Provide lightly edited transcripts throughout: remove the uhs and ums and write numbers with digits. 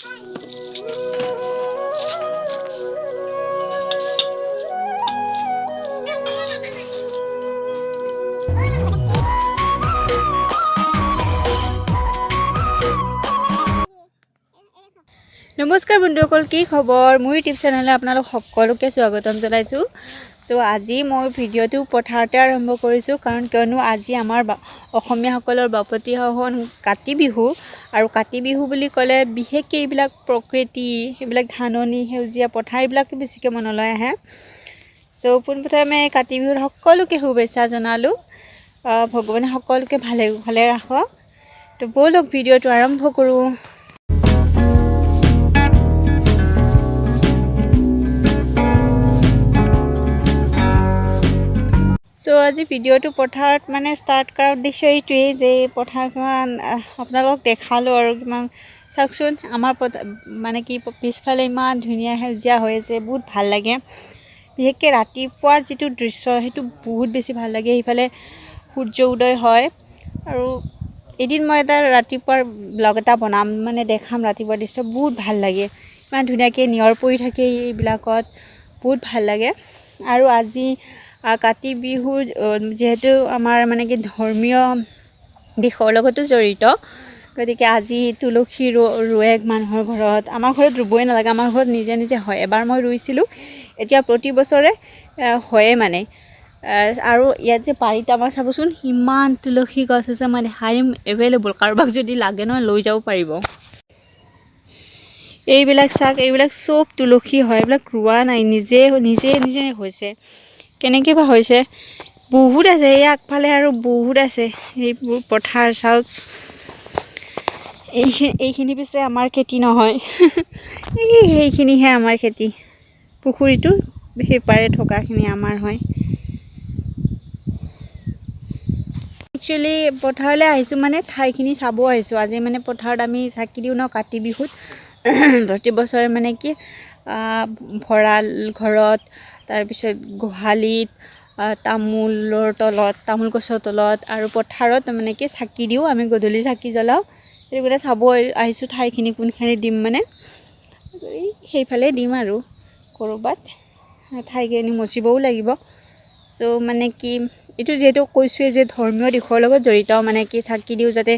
নমস্কাৰ বন্ধুসকল, কি খবৰ? মোৰ ইউটিউব চেনেললৈ আপোনালোক সকলোকে স্বাগতম জনাইছোঁ। আজি মই ভিডিঅ'টো পথাৰতে আৰম্ভ কৰিছোঁ, কাৰণ কিয়নো আজি আমাৰ অসমীয়াসকলৰ বাপতিসাহোন কাতি বিহু। আৰু কাতি বিহু বুলি ক'লে বিশেষকৈ এইবিলাক প্ৰকৃতি, এইবিলাক ধাননি, সেউজীয়া পথাৰ এইবিলাকে বেছিকৈ মনলৈ আহে। পোনপ্ৰথমে কাতি বিহুৰ সকলোকে শুভেচ্ছা জনালোঁ। ভগৱানে সকলোকে ভালে ভালে ৰাখক। তো ব'লক ভিডিঅ'টো আৰম্ভ কৰোঁ। আজি ভিডিঅ'টো পথাৰত ষ্টাৰ্ট কৰাৰ উদ্দেশ্য এইটোৱেই যে পথাৰখন আপোনালোকক দেখালোঁ আৰু কিমান চাওকচোন। আমাৰ পিছফালে ইমান ধুনীয়া সেউজীয়া হৈ আছে, বহুত ভাল লাগে। বিশেষকৈ ৰাতিপুৱাৰ যিটো দৃশ্য সেইটো বহুত বেছি ভাল লাগে। সেইফালে সূৰ্য উদয় হয়। আৰু এদিন মই এটা ৰাতিপুৱাৰ ব্লগ এটা বনাম, দেখাম ৰাতিপুৱাৰ দৃশ্য, বহুত ভাল লাগে। ইমান ধুনীয়াকৈ নিয়ৰ পৰি থাকে এইবিলাকত, বহুত ভাল লাগে। আৰু আজি কাতি বিহু যিহেতু আমাৰ ধৰ্মীয় দিশৰ লগতো জড়িত, গতিকে আজি তুলসী ৰুৱে মানুহৰ ঘৰত। আমাৰ ঘৰত ৰুবই নালাগে, আমাৰ ঘৰত নিজে নিজে হয়। এবাৰ মই ৰুইছিলোঁ, এতিয়া প্ৰতি বছৰে হয়ে আৰু ইয়াত যে বাৰীত আমাৰ চাবচোন ইমান তুলসী গছ আছে, মই দেখাই দিম, এভেইলেবল। কাৰোবাক যদি লাগে নহয় লৈ যাব পাৰিব। এইবিলাক চাওক, এইবিলাক চব তুলসী হয়, এইবিলাক ৰোৱা নাই, নিজে নিজে হৈছে। কেনেকৈ বা হৈছে, বহুত আছে এই আগফালে আৰু বহুত আছে। এইবোৰ পথাৰ চাওক, এইখিনি পিছে আমাৰ খেতি নহয়। সেইখিনিহে আমাৰ খেতি। পুখুৰীটো সেইপাৰে থকাখিনি আমাৰ হয়। একচুৱেলি পথাৰলৈ আহিছোঁ ঠাইখিনি চাব আহিছোঁ। আজি পথাৰত আমি চাকি দিওঁ ন কাতি বিহুত। প্ৰতি বছৰে ভঁৰাল ঘৰত, তাৰপিছত গোহালিত, তামোলৰ তলত, তামোল গছৰ তলত আৰু পথাৰত চাকি দিওঁ। আমি গধূলি চাকি জ্বলাওঁ। সেইটো চাব আহিছোঁ ঠাইখিনি কোনখিনি দিম, সেইফালে দিম আৰু ক'ৰবাত ঠাইখিনি মচিবও লাগিব। এইটো যিহেতু কৈছোঁৱেই যে ধৰ্মীয় দিশৰ লগত জড়িত, চাকি দিওঁ যাতে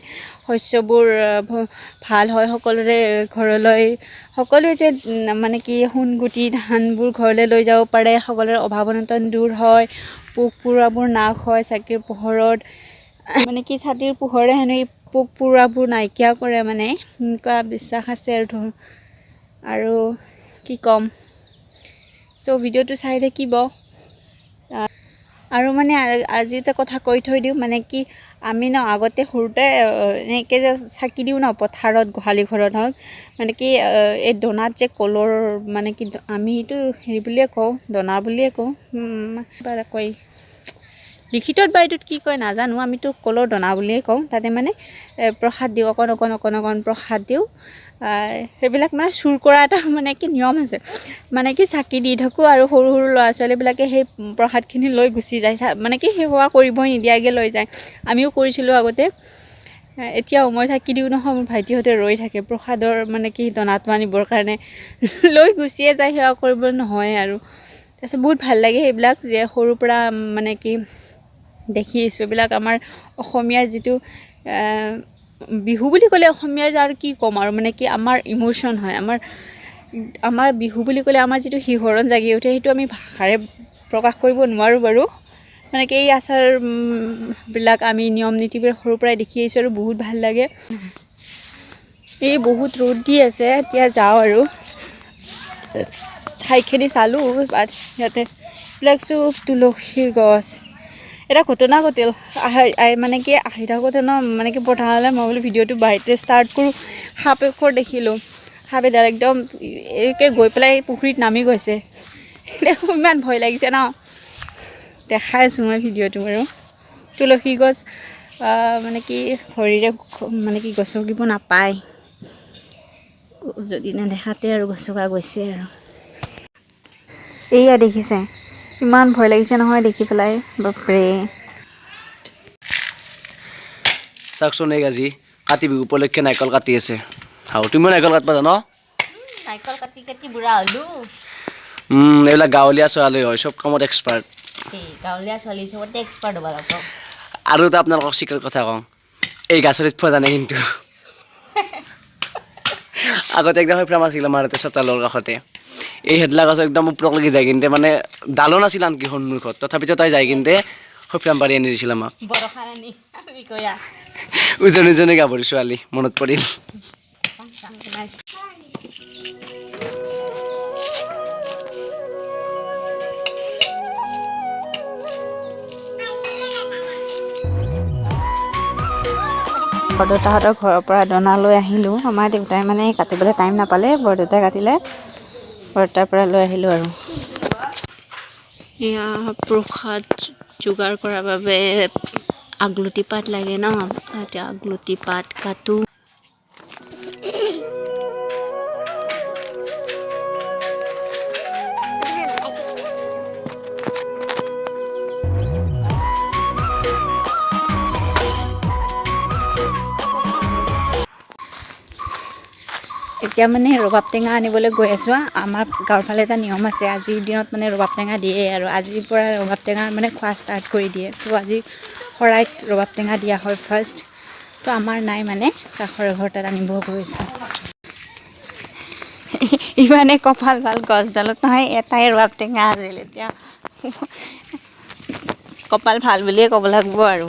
শস্যবোৰ ভাল হয়, সকলোৰে ঘৰলৈ, সকলোৱে যে সোণগুটি ধানবোৰ ঘৰলৈ লৈ যাব পাৰে, সকলোৰে অভাৱ অনাটন দূৰ হয়, পোক পৰুৱাবোৰ নাশ হয় চাকিৰ পোহৰত। ছাতিৰ পোহৰে হেনো এই পোক পৰুৱাবোৰ নাইকিয়া কৰে, এনেকুৱা বিশ্বাস আছে আৰু কি ক'ম। ভিডিঅ'টো চাই থাকিব। আৰু আজি এটা কথা কৈ থৈ দিওঁ, আমি আগতে সৰুতে এনেকৈ যে চাকি দিওঁ ন পথাৰত, গোহালি ঘৰত হওক, এই দনাত যে কলৰ আমি এইটো হেৰি বুলিয়ে কওঁ, দনা বুলিয়ে কওঁ, কয় লিখিতত বা এইটোত কি কয় নাজানো, আমিতো কলৰ দনা বুলিয়ে কওঁ। তাতে প্ৰসাদ দিওঁ, অকণ প্ৰসাদ দিওঁ। সেইবিলাক চুৰ কৰা এটা নিয়ম আছে। চাকি দি থাকোঁ আৰু সৰু সৰু ল'ৰা ছোৱালীবিলাকে সেই প্ৰসাদখিনি লৈ গুচি যায়। সেৱা কৰিবই নিদিয়াকৈ লৈ যায়। আমিও কৰিছিলোঁ আগতে। এতিয়াও মই চাকি দিওঁ নহয়, মোৰ ভাইটিহঁতে ৰৈ থাকে প্ৰসাদৰ দনাটো আনিবৰ কাৰণে, লৈ গুচিয়ে যায়, সেৱা কৰিব নহয় আৰু। তাৰপিছত বহুত ভাল লাগে সেইবিলাক, যে সৰুৰ পৰা দেখি আহিছোঁ। এইবিলাক আমাৰ অসমীয়াৰ যিটো বিহু বুলি ক'লে অসমীয়াৰ আৰু কি ক'ম আৰু আমাৰ ইম'শ্যন হয়। আমাৰ বিহু বুলি ক'লে আমাৰ যিটো শিহৰণ জাগি উঠে, সেইটো আমি ভাষাৰে প্ৰকাশ কৰিব নোৱাৰোঁ বাৰু। এই আচাৰবিলাক আমি নিয়ম নীতিবিলাক সৰুৰ পৰাই দেখি আহিছোঁ আৰু বহুত ভাল লাগে। এই বহুত ৰ'দ দি আছে, এতিয়া যাওঁ আৰু ঠাইখিনি চালোঁ। ইয়াতে এইবিলাক চব তুলসীৰ গছ। এটা ঘটনা ঘটিল, আহি থাকোঁতে পথাৰলৈ মই বোলো ভিডিঅ'টো বাৰীতে ষ্টাৰ্ট কৰোঁ, সাপ এখৰ দেখিলোঁ। সাপ এডাল একদম গৈ পেলাই পুখুৰীত নামি গৈছে। ইমান ভয় লাগিছে ন, দেখাই আছোঁ মই ভিডিঅ'টো বাৰু। তুলসী গছ ভৰিৰে গছকিব নাপায়, যদি নেদেখাতে আৰু গছকা গৈছে আৰু। এইয়া দেখিছে, ইমান ভয় লাগিছে নহয় দেখি পেলাই, বাপৰে। চাওকচোন, আজি কাতি বিহু উপলক্ষে নাৰিকল কাটি আছে। তুমিও নাৰিকল কাটবা জানো? নাৰিকল কাটি কাটি বুঢ়া হ'লো এইবিলাক গাঁৱলীয়া ছোৱালী হয় চব কামত এক্সপাৰ্ট গাঁৱলীয়া ছোৱালী চবতে এক্সপাৰ্ট হ'ব লাগিব আৰু এটা আপোনালোকক চিক্ৰেট কথা কওঁ এই গাছৰ উঠবা জানে কিন্তু আগতে একদম ফ্ৰাম আছিল আমাৰ ইয়াতে চোতালৰ কাষতে এই হেদলা গছ একদম ওপৰক লাগি যায় কিন্তু মানে ডালো নাছিল আনকি সন্মুখত তথাপিতো তাই যাই কিন্তু ফ্ৰাম পাৰি আনি দিছিল আমাক উজনি উজনি গাভৰু ছোৱালী মনত পৰিল বৰদেউতাহঁতৰ ঘৰৰ পৰা দনা লৈ আহিলোঁ আমাৰ দেউতাই মানে কাটিবলৈ টাইম নাপালে বৰদেউতাই কাটিলে বৰদেউতাৰ পৰা লৈ আহিলোঁ আৰু এয়া প্ৰসাদ যোগাৰ কৰাৰ বাবে আগলতি পাত লাগে ন এতিয়া আগলতি পাত কাটো এতিয়া মানে ৰবাব টেঙা আনিবলৈ গৈ আছোঁ আমাৰ গাঁৱৰ ফালে এটা নিয়ম আছে আজিৰ দিনত মানে ৰবাব টেঙা দিয়ে আৰু আজিৰ পৰা ৰবাব টেঙা মানে খোৱা ষ্টাৰ্ট কৰি দিয়ে চ' আজি শৰাইত ৰবাব টেঙা দিয়া হয় ফাৰ্ষ্ট তো আমাৰ নাই মানে কাষৰ ঘৰ তাত আনিব গৈছোঁ ইমানে কপাল ভাল গছডালত নহয় এটাই ৰবাব টেঙা আছিল এতিয়া কপাল ভাল বুলিয়ে ক'ব লাগিব আৰু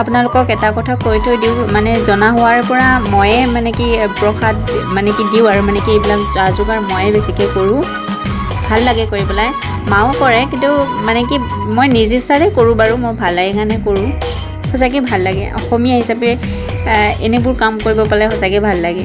আপোনালোকক এটা কথা কৈ থৈ দিওঁ মানে জনা হোৱাৰ পৰা ময়ে মানে কি প্ৰসাদ মানে কি দিওঁ আৰু মানে কি এইবিলাক যা যোগাৰ ময়ে বেছিকৈ কৰোঁ ভাল লাগে কৰি পেলাই মাও কৰে কিন্তু মানে কি মই নিজ ইচ্ছাৰে কৰোঁ বাৰু মই ভাল লাগে কাৰণে কৰোঁ সঁচাকৈ ভাল লাগে অসমীয়া হিচাপে এনেবোৰ কাম কৰিব পালে সঁচাকৈ ভাল লাগে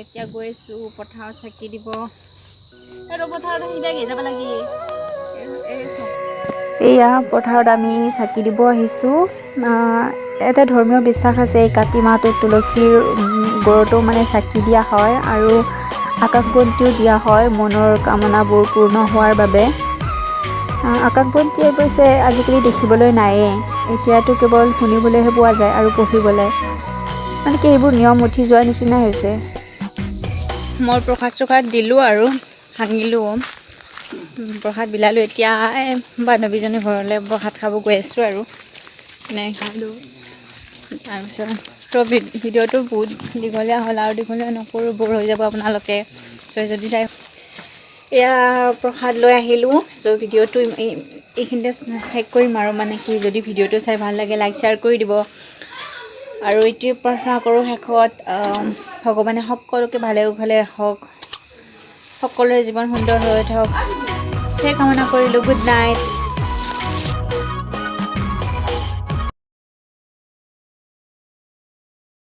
এতিয়া গৈছোঁ পথাৰত চাকি দিব আৰু পথাৰত আহিবা যাব লাগে এয়া পথাৰত আমি চাকি দিব আহিছোঁ। এটা ধৰ্মীয় বিশ্বাস আছে এই কাতি মাহটোত তুলসীৰ গৰুতো মানে চাকি দিয়া হয় আৰু আকাশবন্তিও দিয়া হয় মনৰ কামনাবোৰ পূৰ্ণ হোৱাৰ বাবে। আকাশবন্তি অৱশ্যে আজিকালি দেখিবলৈ নায়েই, এতিয়াতো কেৱল শুনিবলৈহে পোৱা যায় আৰু পঢ়িবলৈ, মানে কি এইবোৰ নিয়ম উঠি যোৱাৰ নিচিনাই হৈছে। মই প্ৰসাদ দিলোঁ আৰু ভাঙিলোঁ, প্ৰসাদ বিলালোঁ। এতিয়া বান্ধৱীজনীৰ ঘৰলৈ প্ৰসাদ খাব গৈ আছোঁ আৰু খালোঁ। তাৰপিছত ভিডিঅ'টো বহুত দীঘলীয়া হ'ল আৰু দীঘলীয়া নকৰোঁ, বৰ হৈ যাব আপোনালোকে যদি চাই। এয়া প্ৰসাদ লৈ আহিলোঁ, ভিডিঅ'টো এইখিনিতে শেষ কৰিম আৰু মানে কি যদি ভিডিঅ'টো চাই ভাল লাগে লাইক শ্বেয়াৰ কৰি দিব আৰু এইটোৱে প্ৰাৰ্থনা কৰোঁ শেষত ভগৱানে সকলোকে ভালে কুশলে ৰাখক, সকলোৰে জীৱন সুন্দৰ হৈ উঠক, সেই কামনা কৰিলোঁ। Good night.